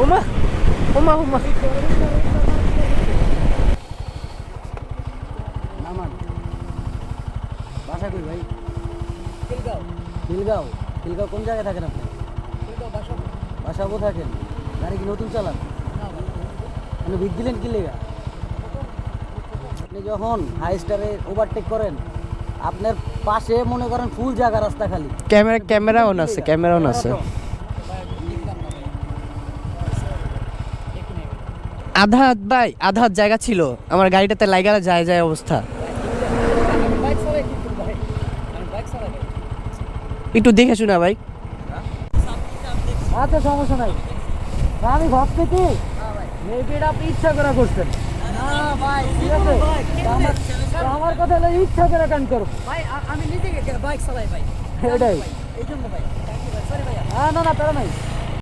ওমা ওমা ওমা নামান বাসা কই ভাই? খিলগাঁও। খিলগাঁও? খিলগাঁও কোন জায়গায় থাকেন আপনি? খিলগাঁও বাসাবো থাকেন। গাড়ি কি নতুন চালান? আপনি ভিক দিলেন কি লেগা? আপনি যখন হাই স্টারে ওভারটেক করেন আপনার পাশে মনে করেন ফুল জায়গা রাস্তা খালি ক্যামেরা অন আছে, ক্যামেরা অন আছে। আধা হাত ভাই, আধা হাত জায়গা ছিল আমার গাড়িটাতে লাইগা যায় যায় অবস্থা। একটু দেখে শুনা ভাই। আচ্ছা সমস্যা নাই। আমি ভাবছি কি মেবি এটা আপনি ইচ্ছা করে করছেন। না ভাই ঠিক আছে, আমার কথা হলো ইচ্ছা করে কান করব ভাই। আমি নিজে বাইক চালাই ভাই, এটাই এই জন্য ভাই। সরি ভাই। না না তারা নাই।